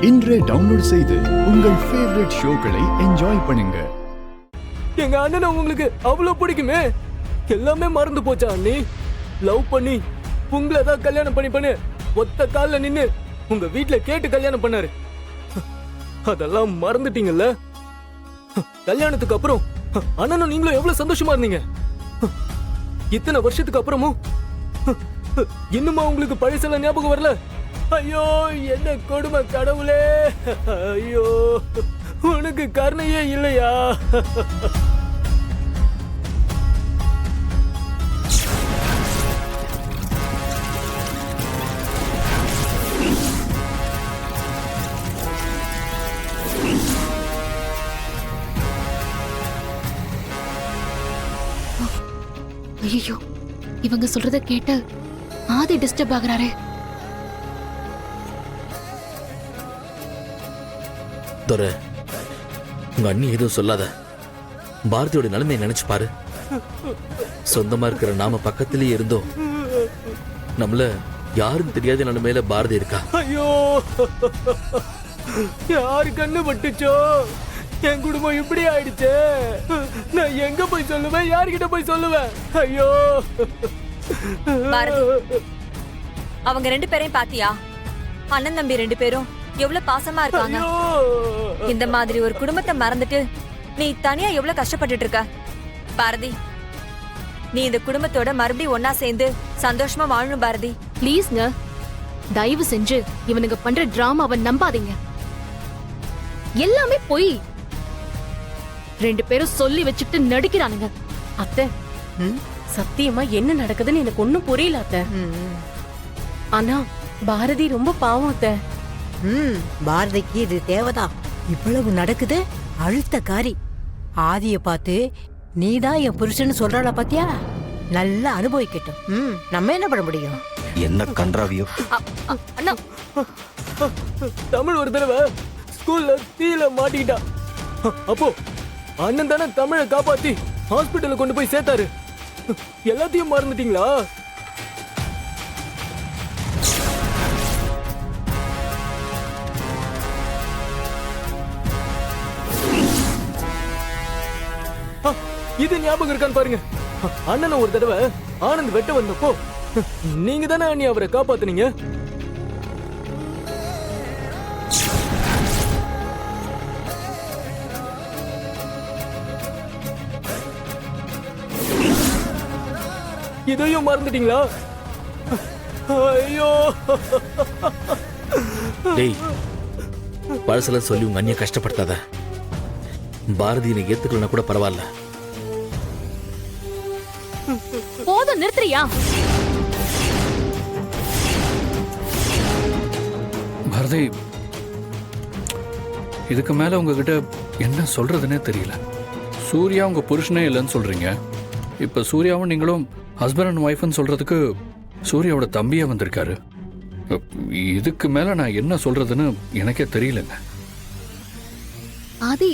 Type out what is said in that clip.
இன்றே டவுன்லோட் செய்து உங்கள் ஃபேவரட் ஷோக்களை என்ஜாய் பண்ணுங்க. எங்க அண்ணனை உங்களுக்கு அவ்வளவு பிடிக்குமே, எல்லாமே மறந்து போச்சா அண்ணி? லவ் பண்ணி உங்களை தான் கல்யாணம் பண்ணி ஒத்த கால்ல நின்னு உங்க வீட்டுல கேட்டு கல்யாணம் பண்ணாரு. அதெல்லாம் மறந்துட்டீங்கல்ல? கல்யாணத்துக்கு அப்புறம் அண்ணனும் நீங்களும் எவ்வளவு சந்தோஷமா இருந்தீங்க. இத்தனை வருஷத்துக்கு அப்புறமும் இன்னுமா உங்களுக்கு பழசெல்லாம் ஞாபகம் வரல? ஐயோ என்ன கொடுமை கடவுளே! ஐயோ உனக்கு கருணையே இல்லையா? ஐயோ, இவங்க சொல்றத கேட்டு ஆதி டிஸ்டர்ப் ஆகுறாரே. துரை, உங்க அண்ணி எதுவும் சொல்லாத. பாரதியோட நிலைமையை நினைச்சு பாரு. சொந்தமா இருக்கிற நாம பக்கத்திலேயே இருந்தோம், நம்மள யாரும் தெரியாத நிலைமையில பாரதி இருக்கா. ஐயோ யாரு கண்ணு பட்டுச்சோ, என் குடும்பம் இப்படி ஆயிடுச்சு. நான் எங்க போய் சொல்லுவேன், யார்கிட்ட போய் சொல்லுவேன்? ஐயோ பாரதி, அவங்க ரெண்டு பேரையும் பாத்தியா? அண்ணன் தம்பி ரெண்டு பேரும் எவ்வளவு பாசமா இருக்காங்க. இந்த மாதிரி ஒரு குடும்பத்தை மறந்துட்டு நீ தனியா எவ்வளவு கஷ்டப்பட்டுட்டு இருக்க. பாரதி, நீ இந்த குடும்பத்தோட மறுபடியும் ஒன்னா சேர்ந்து சந்தோஷமா வாழணும் பாரதி. ப்ளீஸ்ங்க, தயவு செஞ்சு இவனுங்க பண்ற டிராமாவை நம்பாதீங்க. எல்லாமே பொய். ரெண்டு பேரும் சொல்லி வச்சுட்டு நடிக்கிறானுங்க. அத்தை, சத்தியமா என்ன நடக்குதுன்னு எனக்கு ஒண்ணும் புரியல அத்தை. ஆனா பாரதி ரொம்ப பாவம் அத்தை. பாரதிக்கு இது தேவைதான். இவ்வளவு நடக்குது, அழுத்த காரி. ஆதிய பார்த்து நீதான் என் புருஷன்னு சொல்றாளா பாத்தியா? நல்லா அனுபவிக்கட்டும். நம்ம என்ன பண்ண முடியும்? என்ன கன்றாவியோ. அண்ணா, தமிழ் ஒரு தடவை ஸ்கூல்ல தீல மாட்டிக்கிட்டா. அப்போ அண்ணன் தானே தமிழை காப்பாத்தி ஹாஸ்பிட்டல்ல கொண்டு போய் சேர்த்தாரு. எல்லாத்தையும் மறந்துட்டீங்களா? இது ஞாபகம் இருக்கான்னு பாருங்க. அண்ணனை ஒரு தடவை ஆனந்த் வெட்ட வந்தப்போ நீங்க தானே அண்ணி அவரை காப்பாத்துனீங்க. இதையும் மறந்துட்டீங்களா? ஐயோ டேய், பழசெல்லாம் சொல்லி உங்க அண்ணியை கஷ்டப்படுத்தாத. பாரதியை ஏத்துக்கலன்னா கூட பரவாயில்ல. போதும், நிறுத்துறியா? பாரதி, இதுக்கு மேல உங்ககிட்ட என்ன சொல்றதுன்னே தெரியல. சூர்யா உங்க புருஷனே இல்லைன்னு சொல்றீங்க. இப்ப சூர்யாவும் நீங்களும் ஹஸ்பண்ட் அண்ட் ஒய்ஃப்னு சொல்றதுக்கு சூர்யாவோட தம்பியா வந்திருக்காரு. இதுக்கு மேல நான் என்ன சொல்றதுன்னு எனக்கே தெரியலங்க. ஆதி,